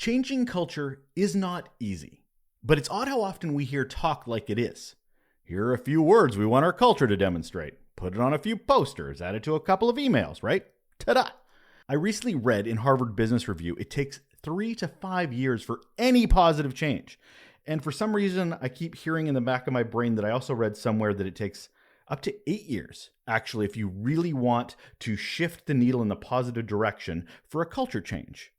Changing culture is not easy, but it's odd how often we hear talk like it is. Here are a few words we want our culture to demonstrate. Put it on a few posters, add it to a couple of emails, right? Ta-da! I recently read in Harvard Business Review it takes 3 to 5 years for any positive change. And for some reason, I keep hearing in the back of my brain that I also read somewhere that it takes up to 8 years, actually, if you really want to shift the needle in the positive direction for a culture change.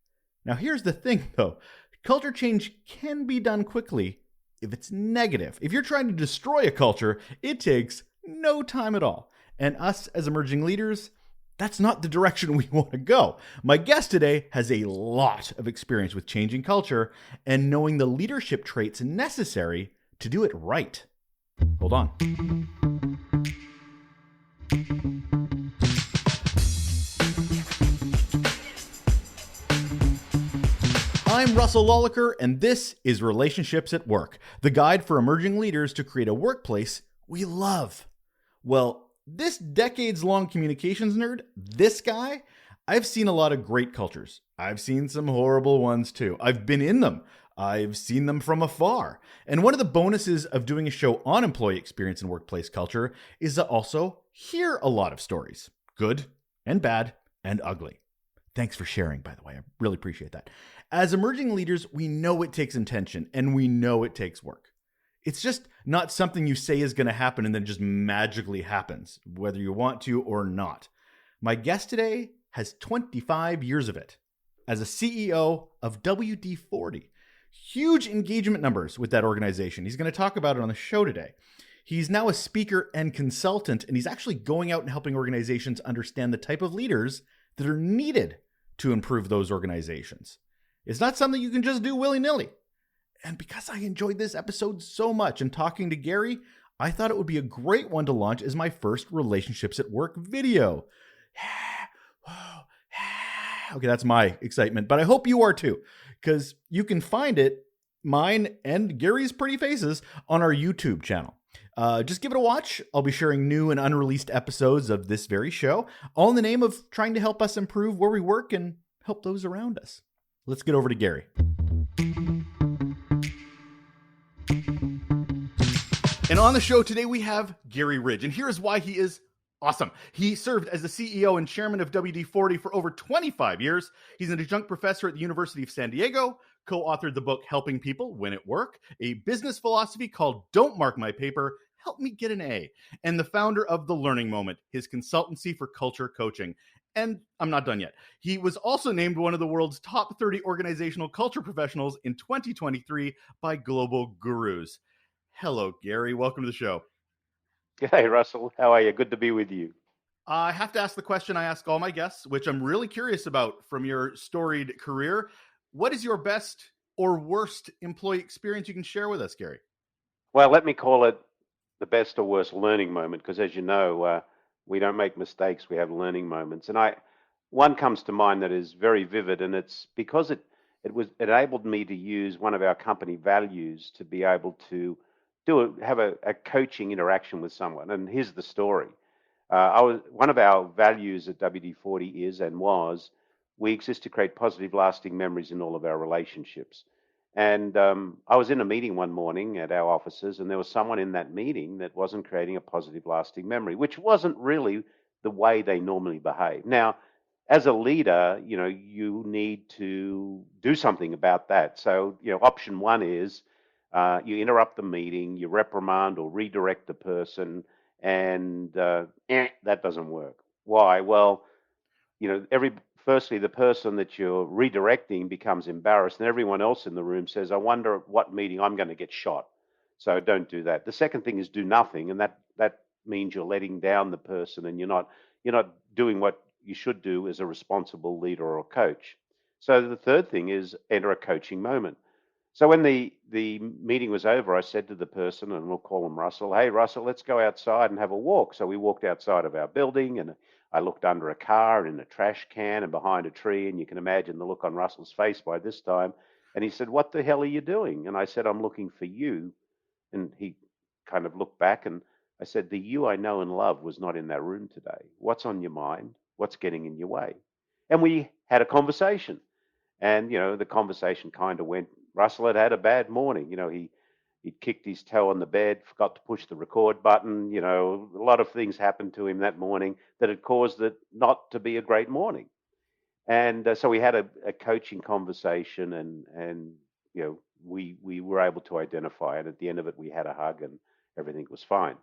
Now, here's the thing, though. Culture change can be done quickly if it's negative. If you're trying to destroy a culture, it takes no time at all. And us as emerging leaders, that's not the direction we want to go. My guest today has a lot of experience with changing culture and knowing the leadership traits necessary to do it right. Hold on. I'm Russel Lolliker, and this is Relationships at Work, the guide for emerging leaders to create a workplace we love. Well, this decades-long communications nerd, this guy, I've seen a lot of great cultures. I've seen some horrible ones too. I've been in them. I've seen them from afar. And one of the bonuses of doing a show on employee experience and workplace culture is to also hear a lot of stories, good and bad and ugly. Thanks for sharing, by the way. I really appreciate that. As emerging leaders, we know it takes intention and we know it takes work. It's just not something you say is going to happen and then just magically happens, whether you want to or not. My guest today has 25 years of it as a CEO of WD-40. Huge engagement numbers with that organization. He's going to talk about it on the show today. He's now a speaker and consultant, and he's actually going out and helping organizations understand the type of leaders that are needed to improve those organizations. It's not something you can just do willy-nilly. And because I enjoyed this episode so much and talking to Garry, I thought it would be a great one to launch as my first Relationships at Work video. Okay, that's my excitement, but I hope you are too, because you can find it, mine and Garry's pretty faces, on our YouTube channel. Just give it a watch. I'll be sharing new and unreleased episodes of this very show, all in the name of trying to help us improve where we work and help those around us. Let's get over to Garry. And on the show today, we have Garry Ridge, and here's why he is awesome. He served as the CEO and chairman of WD-40 for over 25 years. He's an adjunct professor at the University of San Diego, co-authored the book Helping People Win at Work, a business philosophy called Don't Mark My Paper, Help Me Get an A, and the founder of The Learning Moment, his consultancy for culture coaching. And I'm not done yet. He was also named one of the world's top 30 organizational culture professionals in 2023 by Global Gurus. Hello, Garry. Welcome to the show. Hey, Russell. How are you? Good to be with you. I have to ask the question I ask all my guests, which I'm really curious about from your storied career. What is your best or worst employee experience you can share with us, Garry? Well, let me call it the best or worst learning moment, because as you know, we don't make mistakes. We have learning moments. And one comes to mind that is very vivid, and it's because it enabled me to use one of our company values to be able to have a coaching interaction with someone. And here's the story. One of our values at WD-40 is and was, we exist to create positive, lasting memories in all of our relationships. And I was in a meeting one morning at our offices, and there was someone in that meeting that wasn't creating a positive, lasting memory, which wasn't really the way they normally behave. Now, as a leader, you need to do something about that. So, option one is you interrupt the meeting, you reprimand or redirect the person, and that doesn't work. Why? Well, firstly, the person that you're redirecting becomes embarrassed, and everyone else in the room says, I wonder at what meeting I'm going to get shot. So don't do that. The second thing is do nothing, and that means you're letting down the person, and you're not doing what you should do as a responsible leader or coach. So the third thing is enter a coaching moment. So when the meeting was over, I said to the person, and we'll call him Russell, hey, Russell, let's go outside and have a walk. So we walked outside of our building, and I looked under a car and in a trash can and behind a tree, and you can imagine the look on Russell's face by this time. And he said, what the hell are you doing? And I said, I'm looking for you. And he kind of looked back, and I said, the you I know and love was not in that room today. What's on your mind? What's getting in your way? And we had a conversation. And, the conversation kind of went, Russell had had a bad morning. He'd kicked his toe on the bed, forgot to push the record button. A lot of things happened to him that morning that had caused it not to be a great morning. And so we had a coaching conversation, and we were able to identify it. At the end of it, we had a hug, and everything was fine.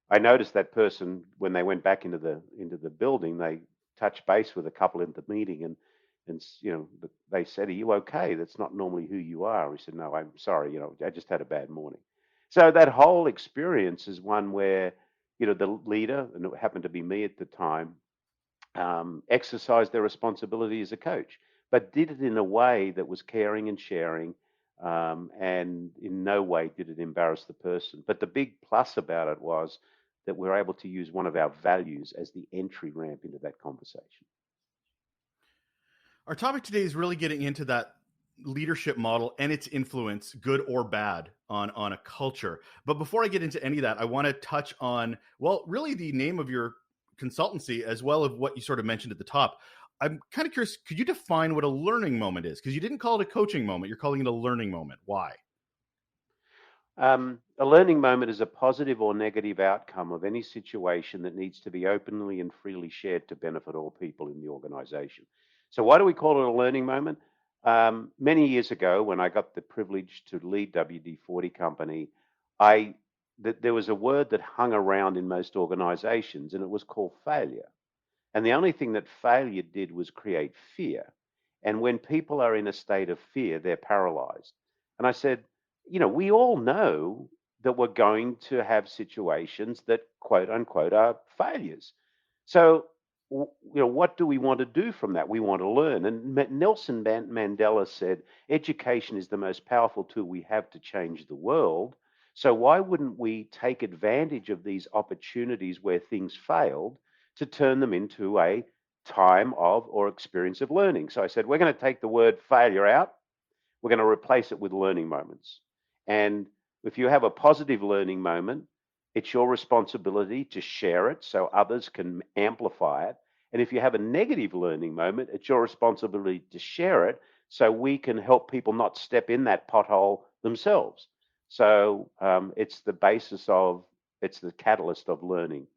I noticed that person when they went back into the building, they touched base with a couple in the meeting, and they said, "Are you okay? That's not normally who you are." We said, "No, I'm sorry. I just had a bad morning." So that whole experience is one where the leader, and it happened to be me at the time, exercised their responsibility as a coach, but did it in a way that was caring and sharing, and in no way did it embarrass the person. But the big plus about it was that we're able to use one of our values as the entry ramp into that conversation. Our topic today is really getting into that leadership model and its influence, good or bad, on a culture. But before I get into any of that, I want to touch on, well, really the name of your consultancy, as well as what you sort of mentioned at the top. I'm kind of curious, could you define what a learning moment is? Because you didn't call it a coaching moment, you're calling it a learning moment. Why? A learning moment is a positive or negative outcome of any situation that needs to be openly and freely shared to benefit all people in the organization. So, why do we call it a learning moment? Many years ago, when I got the privilege to lead WD-40 Company, there was a word that hung around in most organizations, and it was called failure. And the only thing that failure did was create fear. And when people are in a state of fear, they're paralyzed. And I said, we all know that we're going to have situations that quote unquote are failures. So, what do we want to do from that? We want to learn. And Nelson Mandela said, education is the most powerful tool we have to change the world. So, why wouldn't we take advantage of these opportunities where things failed to turn them into a time of or experience of learning? So I said, we're going to take the word failure out. We're going to replace it with learning moments. And if you have a positive learning moment, it's your responsibility to share it so others can amplify it. And if you have a negative learning moment, it's your responsibility to share it so we can help people not step in that pothole themselves. So it's the catalyst of learning.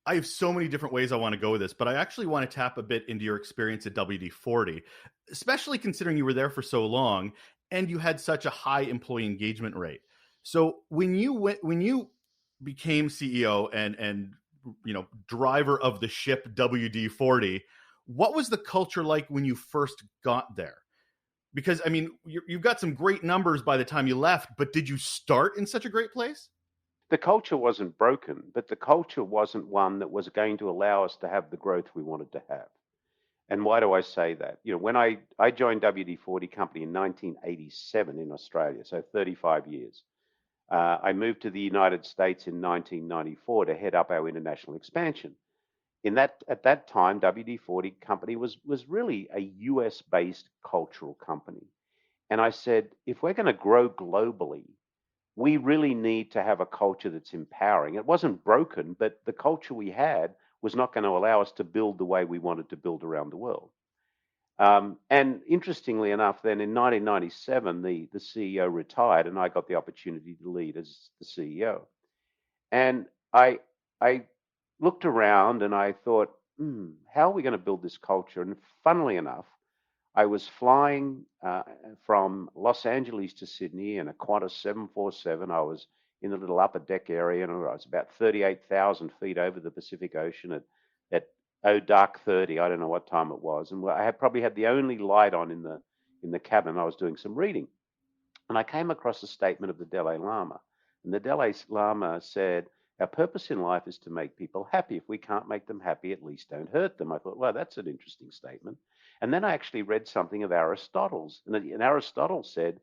I have so many different ways I want to go with this, but I actually want to tap a bit into your experience at WD-40, especially considering you were there for so long and you had such a high employee engagement rate. So when you became CEO and driver of the ship WD-40, what was the culture like when you first got there? Because I mean, you've got some great numbers by the time you left, but did you start in such a great place? The culture wasn't broken, but the culture wasn't one that was going to allow us to have the growth we wanted to have. And why do I say that? When I joined WD-40 Company in 1987 in Australia, so 35 years. I moved to the United States in 1994 to head up our international expansion. At that time, WD-40 Company was really a US based cultural company. And I said, if we're going to grow globally, we really need to have a culture that's empowering. It wasn't broken, but the culture we had was not going to allow us to build the way we wanted to build around the world. And interestingly enough, then in 1997, the CEO retired, and I got the opportunity to lead as the CEO. And I looked around and I thought, how are we going to build this culture? And funnily enough, I was flying from Los Angeles to Sydney in a Qantas 747. I was in the little upper deck area, and I was about 38,000 feet over the Pacific Ocean at dark 30. I don't know what time it was, and I had probably had the only light on in the cabin. I was doing some reading, and I came across a statement of the Dalai Lama, and the Dalai Lama said, "Our purpose in life is to make people happy. If we can't make them happy, at least don't hurt them." I thought, well, that's an interesting statement. And then I actually read something of Aristotle's. And Aristotle said,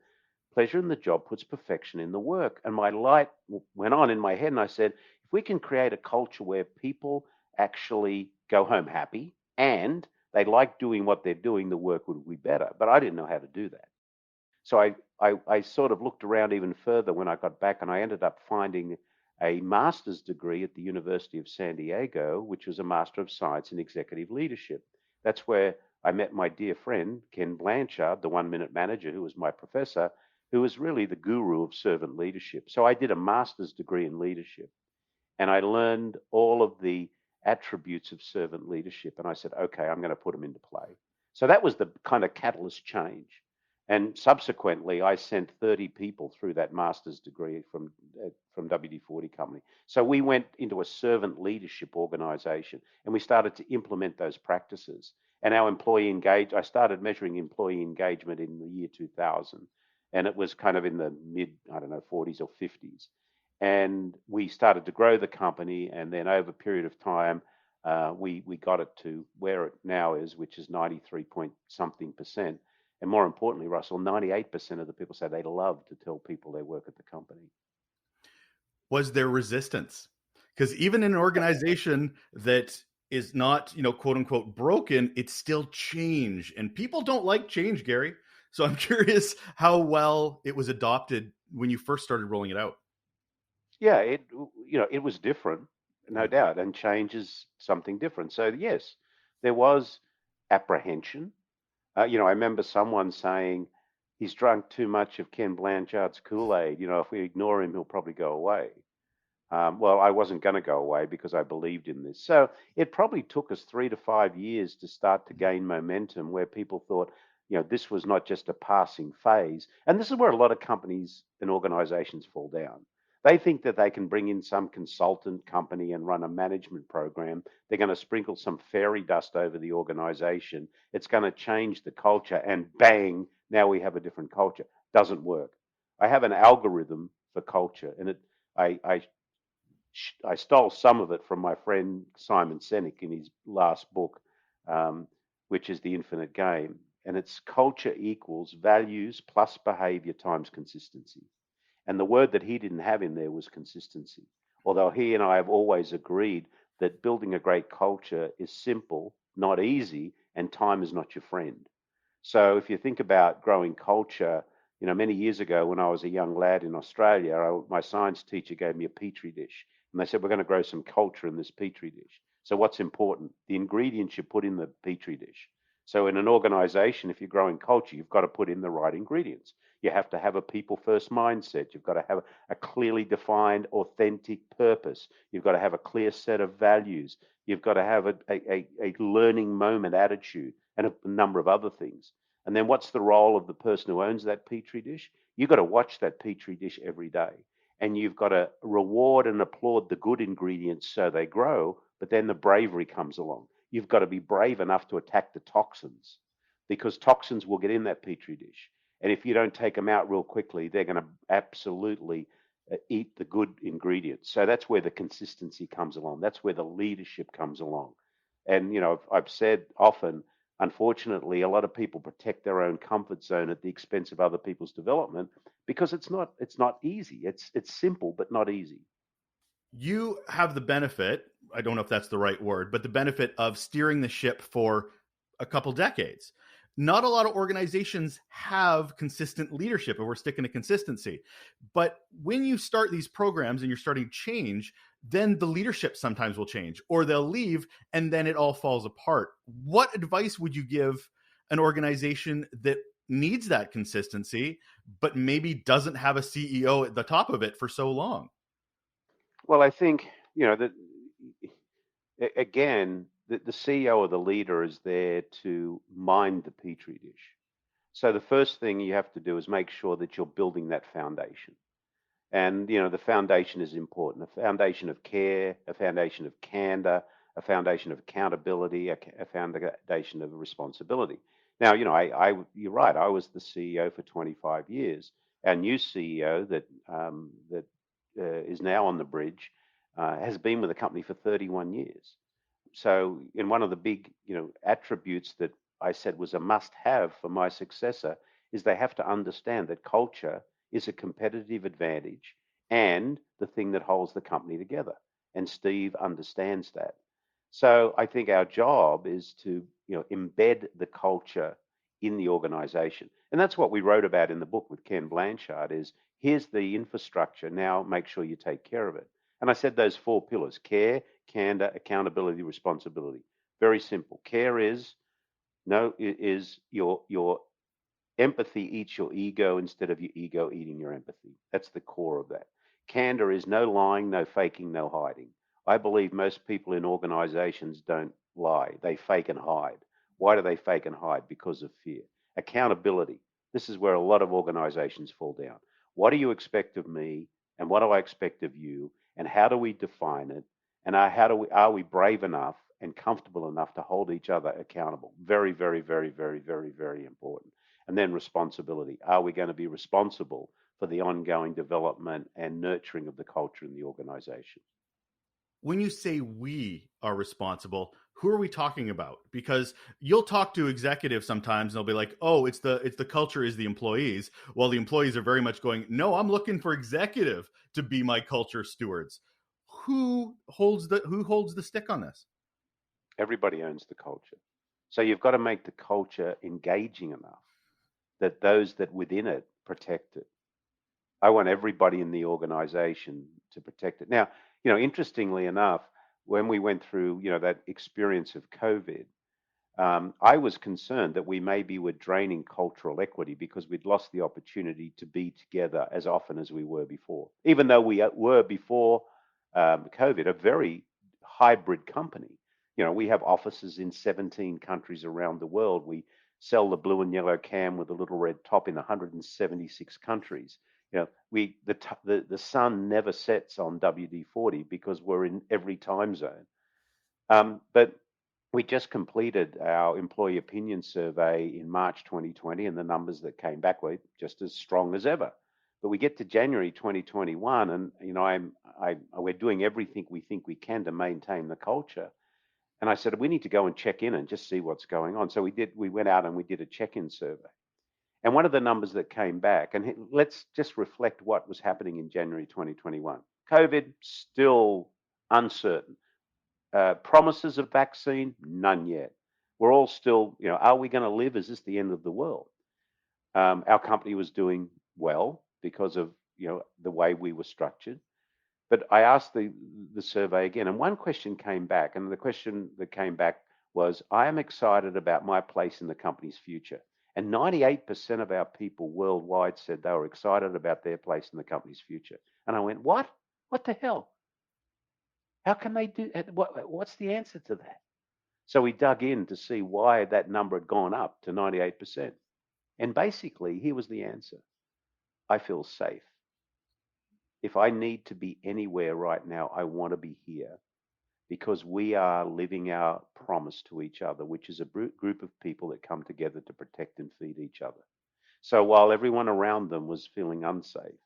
pleasure in the job puts perfection in the work. And my light went on in my head. And I said, if we can create a culture where people actually go home happy and they like doing what they're doing, the work would be better. But I didn't know how to do that. So I sort of looked around even further when I got back, and I ended up finding a master's degree at the University of San Diego, which was a Master of Science in Executive Leadership. That's where I met my dear friend, Ken Blanchard, the 1 Minute Manager, who was my professor, who was really the guru of servant leadership. So I did a master's degree in leadership and I learned all of the attributes of servant leadership. And I said, okay, I'm going to put them into play. So that was the kind of catalyst change. And subsequently, I sent 30 people through that master's degree from WD-40 company. So we went into a servant leadership organization and we started to implement those practices. And our I started measuring employee engagement in the year 2000. And it was kind of in the mid, I don't know, 40s or 50s. And we started to grow the company. And then over a period of time, we got it to where it now is, which is 93 point something percent. And more importantly, Russell, 98% of the people say they love to tell people they work at the company. Was there resistance? Because even in an organization that is not, quote unquote broken, it's still change. And people don't like change, Garry. So I'm curious how well it was adopted when you first started rolling it out. Yeah, it was different, no doubt, and change is something different. So yes, there was apprehension. I remember someone saying he's drunk too much of Ken Blanchard's Kool-Aid. If we ignore him, he'll probably go away. Well, I wasn't going to go away because I believed in this. So it probably took us 3 to 5 years to start to gain momentum where people thought, this was not just a passing phase. And this is where a lot of companies and organizations fall down. They think that they can bring in some consultant company and run a management program. They're going to sprinkle some fairy dust over the organization. It's going to change the culture, and bang, now we have a different culture. Doesn't work. I have an algorithm for culture, and I stole some of it from my friend Simon Sinek in his last book, um, which is The Infinite Game. And it's culture equals values plus behavior times consistency. And the word that he didn't have in there was consistency. Although he and I have always agreed that building a great culture is simple, not easy, and time is not your friend. So if you think about growing culture, many years ago when I was a young lad in Australia, my science teacher gave me a petri dish, and they said we're going to grow some culture in this petri dish. So what's important? The ingredients you put in the petri dish. So in an organization, if you're growing culture, you've got to put in the right ingredients. You have to have a people first mindset. You've got to have a clearly defined, authentic purpose. You've got to have a clear set of values. You've got to have a learning moment attitude and a number of other things. And then what's the role of the person who owns that petri dish? You've got to watch that petri dish every day. And you've got to reward and applaud the good ingredients so they grow, but then the bravery comes along. You've got to be brave enough to attack the toxins because toxins will get in that petri dish. And if you don't take them out real quickly, they're going to absolutely eat the good ingredients. So that's where the consistency comes along. That's where the leadership comes along. And, I've said often, unfortunately, a lot of people protect their own comfort zone at the expense of other people's development because it's not easy. It's simple, but not easy. You have the benefit, I don't know if that's the right word, but the benefit of steering the ship for a couple decades. Not a lot of organizations have consistent leadership, and we're sticking to consistency. But when you start these programs and you're starting change, then the leadership sometimes will change or they'll leave and then it all falls apart. What advice would you give an organization that needs that consistency, but maybe doesn't have a CEO at the top of it for so long? Well, I think, that again, the CEO or the leader is there to mind the petri dish. So the first thing you have to do is make sure that you're building that foundation. And, the foundation is important, a foundation of care, a foundation of candor, a foundation of accountability, a foundation of responsibility. Now, you're right. I was the CEO for 25 years. Our new CEO that is now on the bridge has been with the company for 31 years. So, in one of the big, attributes that I said was a must-have for my successor is they have to understand that culture is a competitive advantage and the thing that holds the company together. And Steve understands that. So I think our job is to, embed the culture in the organization. And that's what we wrote about in the book with Ken Blanchard is here's the infrastructure. Now make sure you take care of it. And I said those 4 pillars: care, candor, accountability, responsibility. Very simple. Care is No, it is your empathy eats your ego instead of your ego eating your empathy. That's the core of that. Candor is no lying, no faking, no hiding. I believe most people in organizations don't lie, they fake and hide. Why do they fake and hide? Because of fear. Accountability. This is where a lot of organizations fall down. What do you expect of me? And what do I expect of you? And how do we define it? And are we brave enough and comfortable enough to hold each other accountable? Very, very, very, very, very, very important. And then responsibility. Are we going to be responsible for the ongoing development and nurturing of the culture in the organization? When you say we are responsible, who are we talking about? Because you'll talk to executives sometimes and they'll be like, "Oh, it's the culture is the employees." While the employees are very much going, "No, I'm looking for executive to be my culture stewards." Who holds the stick on this? Everybody owns the culture. So you've got to make the culture engaging enough that those that within it protect it. I want everybody in the organization to protect it. Now, interestingly enough, when we went through, that experience of COVID, I was concerned that we maybe were draining cultural equity because we'd lost the opportunity to be together as often as we were before. Even though we were before COVID a very hybrid company. We have offices in 17 countries around the world. We sell the blue and yellow can with a little red top in 176 countries. The sun never sets on WD-40 because we're in every time zone. But we just completed our employee opinion survey in March 2020, and the numbers that came back were just as strong as ever. But we get to January 2021, and we're doing everything we think we can to maintain the culture. And I said we need to go and check in and just see what's going on. So we did. We went out and we did a check-in survey. And one of the numbers that came back, and let's just reflect what was happening in January 2021. COVID still uncertain. Promises of vaccine, none yet. We're all still, are we going to live? Is this the end of the world? Our company was doing well because of, the way we were structured. But I asked the survey again, and one question came back, and the question that came back was, I am excited about my place in the company's future. And 98% of our people worldwide said they were excited about their place in the company's future. And I went, what? What the hell? How can they do that? What's the answer to that? So we dug in to see why that number had gone up to 98%. And basically, here was the answer. I feel safe. If I need to be anywhere right now, I want to be here because we are living our promise to each other, which is a group of people that come together to protect and feed each other. So while everyone around them was feeling unsafe,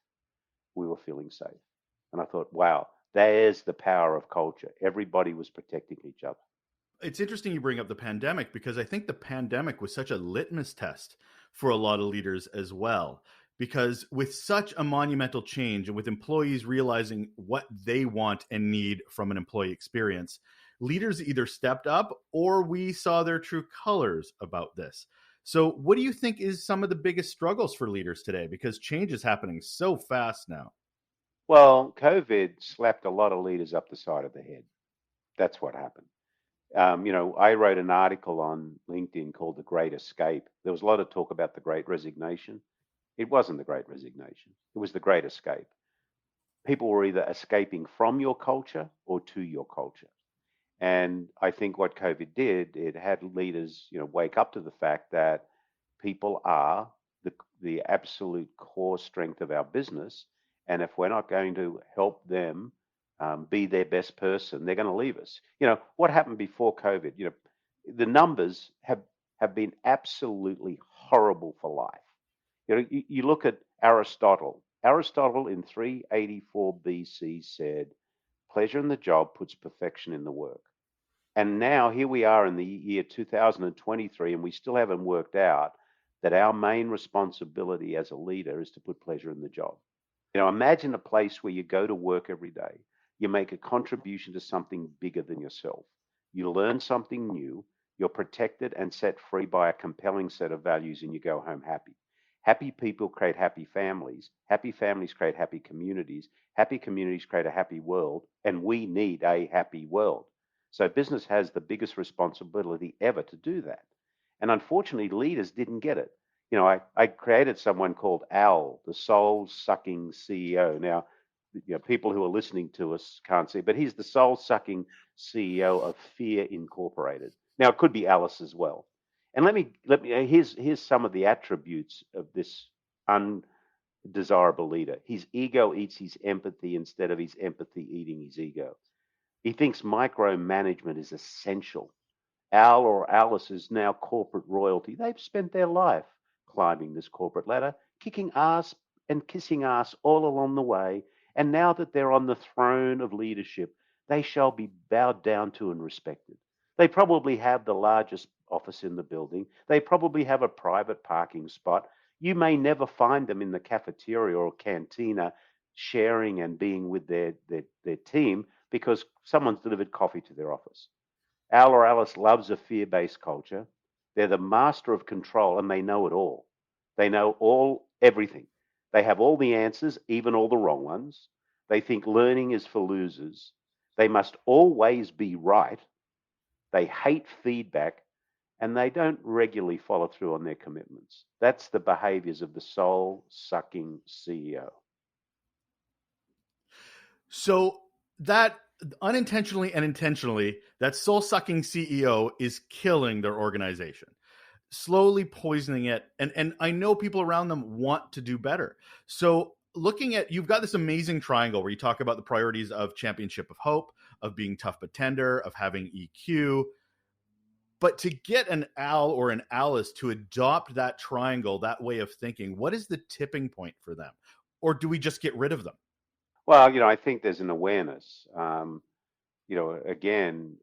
we were feeling safe. And I thought, wow, there's the power of culture. Everybody was protecting each other. It's interesting you bring up the pandemic because I think the pandemic was such a litmus test for a lot of leaders as well. Because with such a monumental change and with employees realizing what they want and need from an employee experience, leaders either stepped up or we saw their true colors about this. So, what do you think is some of the biggest struggles for leaders today? Because change is happening so fast now. Well, COVID slapped a lot of leaders up the side of the head. That's what happened. I wrote an article on LinkedIn called The Great Escape. There was a lot of talk about the Great Resignation. It wasn't the Great Resignation, it was the Great Escape. People were either escaping from your culture or to your culture. And I think what COVID did, it had leaders, wake up to the fact that people are the absolute core strength of our business. And if we're not going to help them be their best person, they're going to leave us. What happened before COVID? The numbers have been absolutely horrible for life. You look at Aristotle. Aristotle in 384 BC said, pleasure in the job puts perfection in the work. And now here we are in the year 2023, and we still haven't worked out that our main responsibility as a leader is to put pleasure in the job. Imagine a place where you go to work every day, you make a contribution to something bigger than yourself, you learn something new, you're protected and set free by a compelling set of values, and you go home happy. Happy people create happy families create happy communities create a happy world, and we need a happy world. So business has the biggest responsibility ever to do that. And unfortunately, leaders didn't get it. I created someone called Al, the soul sucking CEO. Now, people who are listening to us can't see, but he's the soul sucking CEO of Fear Incorporated. Now, it could be Alice as well. And here's some of the attributes of this undesirable leader. His ego eats his empathy instead of his empathy eating his ego. He thinks micromanagement is essential. Al or Alice is now corporate royalty. They've spent their life climbing this corporate ladder, kicking ass and kissing ass all along the way. And now that they're on the throne of leadership, they shall be bowed down to and respected. They probably have the largest office in the building. They probably have a private parking spot. You may never find them in the cafeteria or cantina sharing and being with their team because someone's delivered coffee to their office. Al or Alice loves a fear based culture. They're the master of control and they know it all. They know everything. They have all the answers, even all the wrong ones. They think learning is for losers. They must always be right. They hate feedback and they don't regularly follow through on their commitments. That's the behaviors of the soul sucking CEO. So that unintentionally and intentionally, that soul sucking CEO is killing their organization, slowly poisoning it. And I know people around them want to do better. So looking at, you've got this amazing triangle where you talk about the priorities of championship of hope, of being tough but tender, of having EQ. But to get an Al or an Alice to adopt that triangle, that way of thinking, what is the tipping point for them? Or do we just get rid of them? Well, I think there's an awareness. Again,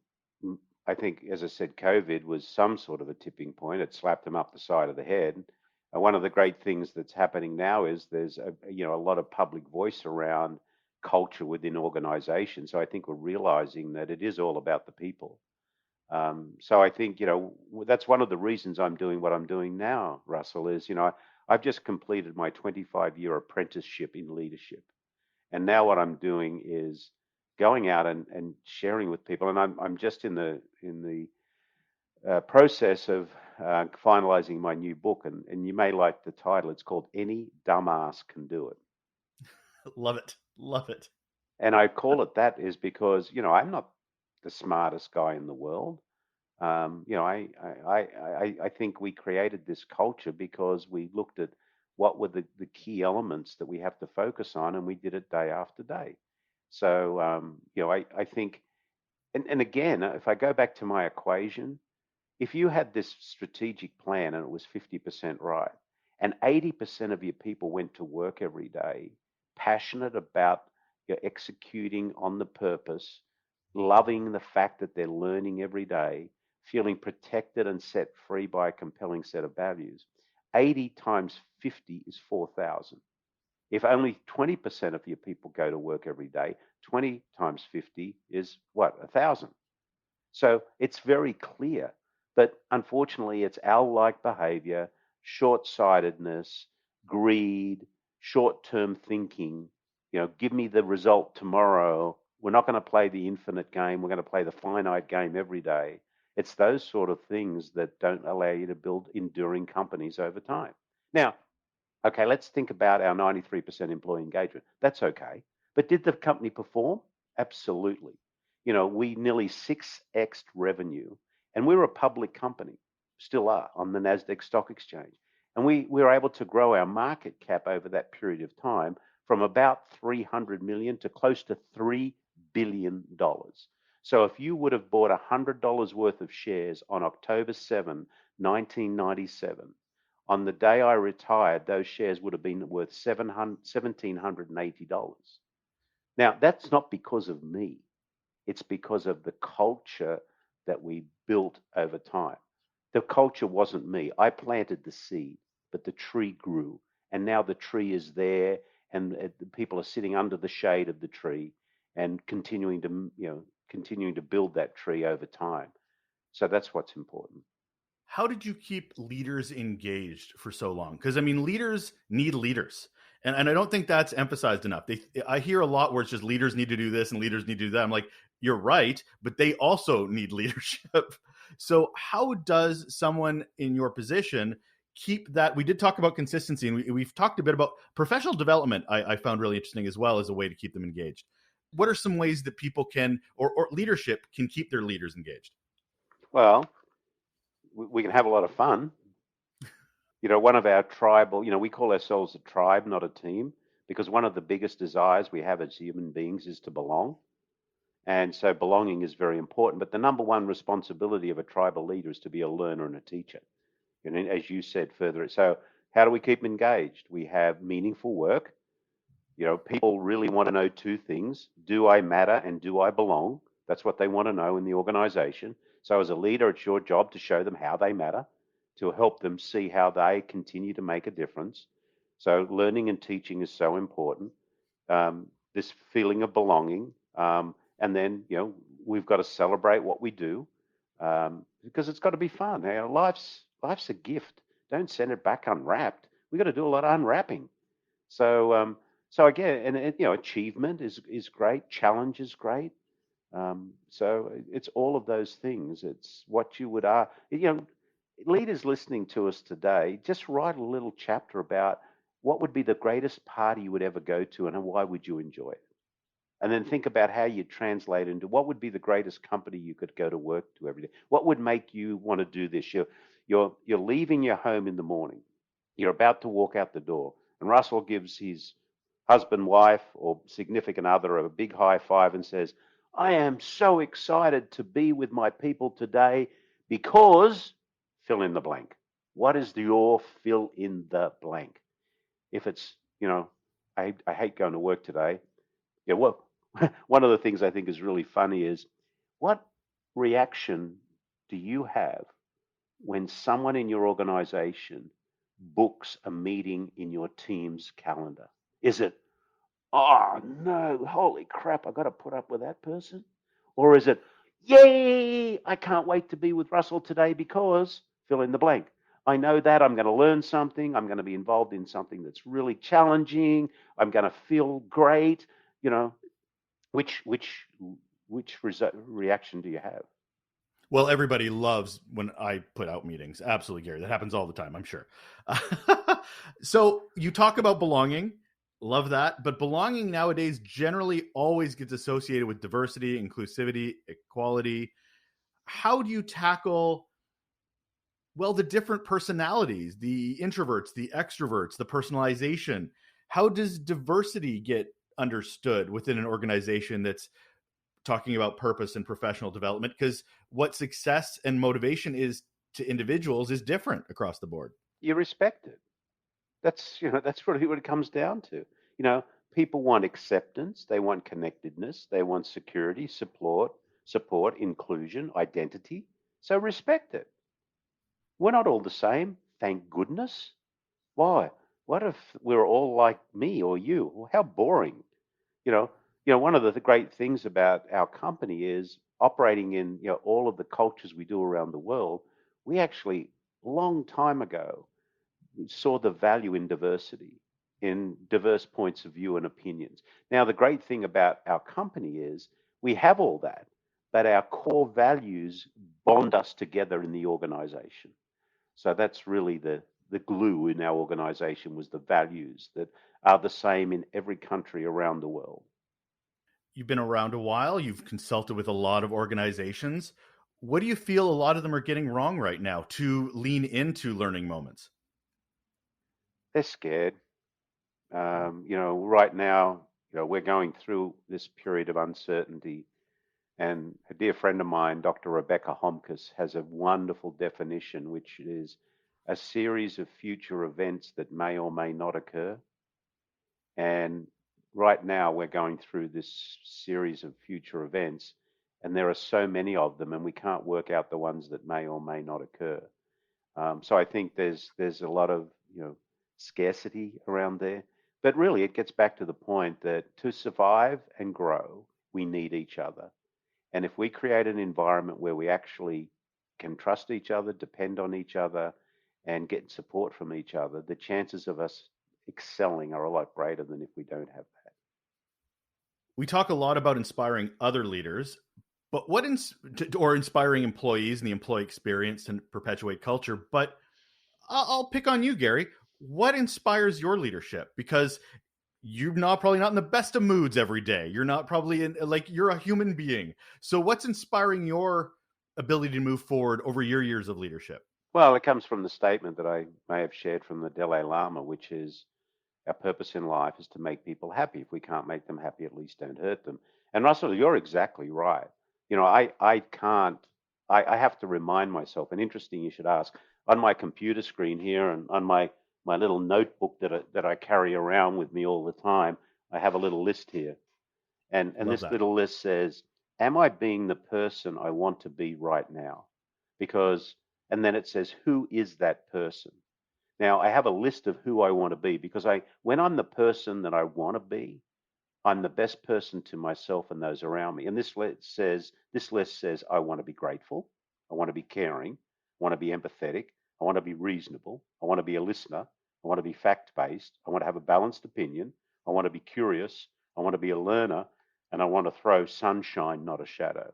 I think, as I said, COVID was some sort of a tipping point. It slapped them up the side of the head. And one of the great things that's happening now is there's a lot of public voice around culture within organizations. So I think we're realizing that it is all about the people. So I think, that's one of the reasons I'm doing what I'm doing now, Russell, is, I've just completed my 25-year apprenticeship in leadership. And now what I'm doing is going out and sharing with people. And I'm just in the process of finalizing my new book. And you may like the title. It's called Any Dumbass Can Do It. Love it. Love it. And I call it that is because, I'm not the smartest guy in the world. I think we created this culture because we looked at what were the key elements that we have to focus on, and we did it day after day. So, I think, and again, if I go back to my equation, if you had this strategic plan and it was 50% right, and 80% of your people went to work every day, passionate about executing on the purpose, loving the fact that they're learning every day, feeling protected and set free by a compelling set of values, 80 times 50 is 4,000. If only 20% of your people go to work every day, 20 times 50 is what? 1,000. So it's very clear. But unfortunately, it's owl-like behavior, short-sightedness, greed, short-term thinking. Give me the result tomorrow. We're not going to play the infinite game. We're going to play the finite game every day. It's those sort of things that don't allow you to build enduring companies over time. Now, okay, let's think about our 93% employee engagement. That's okay. But did the company perform? Absolutely. We nearly 6x'd revenue, and we were a public company, still are, on the NASDAQ stock exchange. And we were able to grow our market cap over that period of time from about 300 million to close to $3 billion. So if you would have bought $100 worth of shares on October 7, 1997, on the day I retired, those shares would have been worth $1,780. Now, that's not because of me. It's because of the culture that we built over time. The culture wasn't me. I planted the seed, but the tree grew. And now the tree is there, and people are sitting under the shade of the tree and continuing to build that tree over time. So that's what's important. How did you keep leaders engaged for so long? Because leaders need leaders. And I don't think that's emphasized enough. I hear a lot where it's just leaders need to do this and leaders need to do that. I'm like, you're right, but they also need leadership. So, how does someone in your position keep that? We did talk about consistency, and we've talked a bit about professional development. I found really interesting as well as a way to keep them engaged. What are some ways that people can, or leadership can keep their leaders engaged? Well, we can have a lot of fun. One of our tribal, we call ourselves a tribe, not a team, because one of the biggest desires we have as human beings is to belong. And so belonging is very important. But the number one responsibility of a tribal leader is to be a learner and a teacher. And as you said further, so how do we keep them engaged? We have meaningful work. People really want to know two things. Do I matter and do I belong? That's what they want to know in the organization. So as a leader, it's your job to show them how they matter, to help them see how they continue to make a difference. So learning and teaching is so important. This feeling of belonging. And then, we've got to celebrate what we do because it's got to be fun. Life's a gift. Don't send it back unwrapped. We've got to do a lot of unwrapping. So again, and achievement is great. Challenge is great. So it's all of those things. It's what you would leaders listening to us today. Just write a little chapter about what would be the greatest party you would ever go to, and why would you enjoy it? And then think about how you translate into what would be the greatest company you could go to work to every day. What would make you want to do this? You're leaving your home in the morning. You're about to walk out the door, and Russell gives his husband, wife, or significant other a big high five and says, "I am so excited to be with my people today because fill in the blank." What is your fill in the blank? If it's, I hate going to work today. Yeah, well, one of the things I think is really funny is what reaction do you have when someone in your organization books a meeting in your team's calendar? Is it, "Oh no, holy crap, I got to put up with that person"? Or is it, "Yay, I can't wait to be with Russell today because fill in the blank. I know that I'm going to learn something. I'm going to be involved in something that's really challenging. I'm going to feel great." You know, which which which reaction do you have? Well, everybody loves when I put out meetings. Absolutely, Gary. That happens all the time, I'm sure. So you talk about belonging. Love that. But belonging nowadays generally always gets associated with diversity, inclusivity, equality. How do you tackle, well, the different personalities, the introverts, the extroverts, the personalization? How does diversity get understood within an organization that's talking about purpose and professional development? Because what success and motivation is to individuals is different across the board. You respect it. That's really what it comes down to. You know, People want acceptance, they want connectedness, they want security, support, inclusion, identity. So respect it. We're not all the same, thank goodness. Why? What if we're all like me or you? Well, how boring. You know, One of the great things about our company is operating in all of the cultures we do around the world. We actually, long time ago, saw the value in diversity, in diverse points of view and opinions. Now, the great thing about our company is we have all that, but our core values bond us together in the organization. So that's really the glue in our organization was the values that are the same in every country around the world. You've been around a while, you've consulted with a lot of organizations. What do you feel a lot of them are getting wrong right now to lean into learning moments? They're scared. Right now, we're going through this period of uncertainty. And a dear friend of mine, Dr. Rebecca Homkes, has a wonderful definition, which is a series of future events that may or may not occur. And right now, we're going through this series of future events, and there are so many of them, and we can't work out the ones that may or may not occur. So I think there's a lot of scarcity around there. But really, it gets back to the point that to survive and grow, we need each other. And if we create an environment where we actually can trust each other, depend on each other, and get support from each other, the chances of us excelling are a lot greater than if we don't have that. We talk a lot about inspiring other leaders, But or inspiring employees and the employee experience and perpetuate culture. But I'll pick on you, Gary. What inspires your leadership? Because you're probably not in the best of moods every day. You're not probably you're a human being. So what's inspiring your ability to move forward over your years of leadership? Well, it comes from the statement that I may have shared from the Dalai Lama, which is our purpose in life is to make people happy. If we can't make them happy, at least don't hurt them. And Russell, you're exactly right. I can't, I have to remind myself, and interesting you should ask, on my computer screen here and on my little notebook that I carry around with me all the time, I have a little list here. And Love this that. little list says, am I being the person I want to be right now? Because, and then it says, who is that person? Now, I have a list of who I want to be because when I'm the person that I want to be, I'm the best person to myself and those around me. And this list says I want to be grateful, I want to be caring, I want to be empathetic, I want to be reasonable, I want to be a listener, I want to be fact-based, I want to have a balanced opinion, I want to be curious, I want to be a learner, and I want to throw sunshine, not a shadow.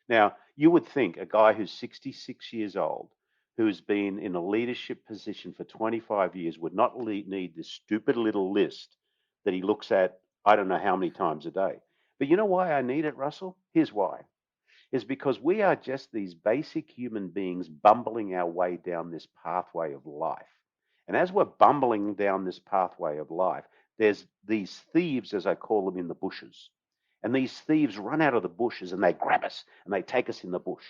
Now, you would think a guy who's 66 years old, who's been in a leadership position for 25 years, would not need this stupid little list that he looks at, I don't know how many times a day. But you know why I need it, Russell? Here's why. Is because we are just these basic human beings bumbling our way down this pathway of life. And as we're bumbling down this pathway of life, there's these thieves, as I call them, in the bushes. And these thieves run out of the bushes and they grab us and they take us in the bush.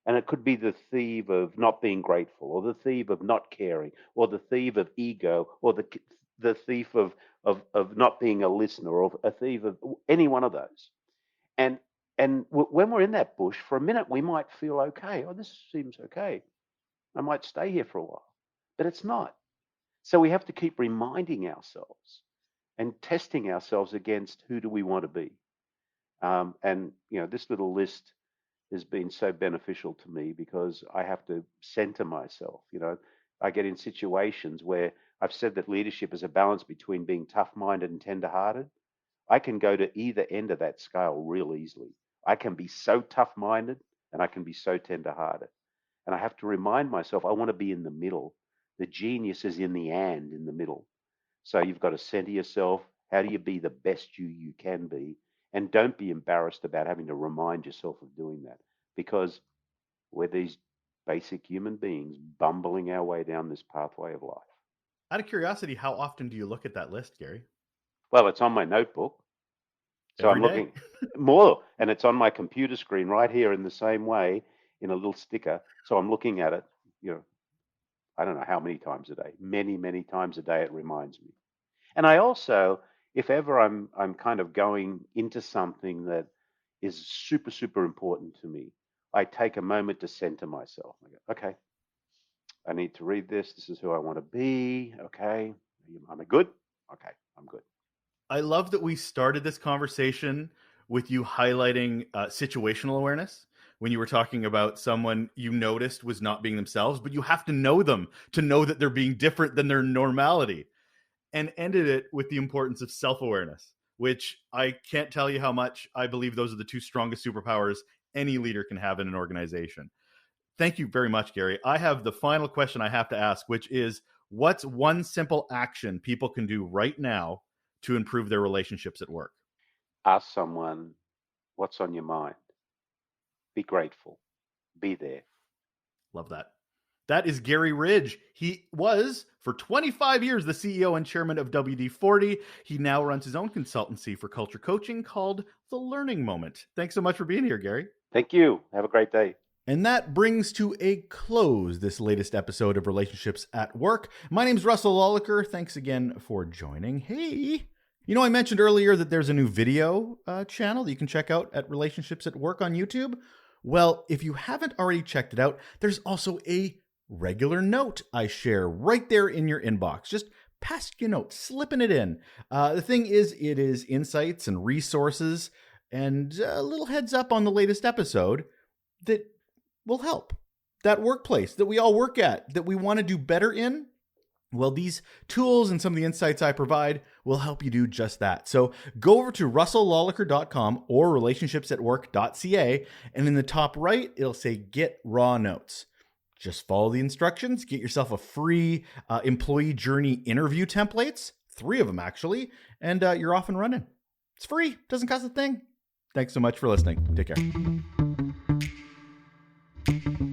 And it could be the thief of not being grateful, or the thief of not caring, or the thief of ego, or the thief of not being a listener, or a thief of any one of those. And when we're in that bush, for a minute, we might feel okay. Oh, this seems okay. I might stay here for a while. But it's not. So we have to keep reminding ourselves and testing ourselves against who do we want to be. And this little list has been so beneficial to me because I have to center myself. I get in situations where I've said that leadership is a balance between being tough-minded and tender-hearted. I can go to either end of that scale real easily. I can be so tough-minded and I can be so tender-hearted. And I have to remind myself I want to be in the middle. The genius is in the middle. So you've got to center yourself. How do you be the best you can be? And don't be embarrassed about having to remind yourself of doing that, because we're these basic human beings bumbling our way down this pathway of life. Out of curiosity, how often do you look at that list, Gary? Well, it's on my notebook. So Every I'm day? looking more, and it's on my computer screen right here in the same way in a little sticker. So I'm looking at it, you know, I don't know how many times a day, many, many times a day it reminds me. And I also, if ever I'm kind of going into something that is super, super important to me, I take a moment to center myself. I go, okay, I need to read this. This is who I want to be. Okay. Am I good? Okay, I'm good. I love that we started this conversation with you highlighting situational awareness when you were talking about someone you noticed was not being themselves, but you have to know them to know that they're being different than their normality, and ended it with the importance of self-awareness, which I can't tell you how much I believe those are the two strongest superpowers any leader can have in an organization. Thank you very much, Gary. I have the final question I have to ask, which is, what's one simple action people can do right now to improve their relationships at work? Ask someone what's on your mind. Be grateful. Be there. Love that. That is Garry Ridge. He was, for 25 years, the CEO and chairman of WD-40. He now runs his own consultancy for culture coaching called The Learning Moment. Thanks so much for being here, Gary. Thank you. Have a great day. And that brings to a close this latest episode of Relationships at Work. My name's Russel Lolliker. Thanks again for joining. Hey, I mentioned earlier that there's a new video channel that you can check out at Relationships at Work on YouTube. Well, if you haven't already checked it out, there's also a regular note I share right there in your inbox. Just past your note, slipping it in. The thing is, it is insights and resources and a little heads up on the latest episode that will help. That workplace that we all work at, that we want to do better in, Well, these tools and some of the insights I provide will help you do just that. So go over to russellolliker.com or relationshipsatwork.ca, and in the top right, it'll say Get Raw Notes. Just follow the instructions, get yourself a free employee journey interview templates, 3 of them actually, and you're off and running. It's free, doesn't cost a thing. Thanks so much for listening. Take care.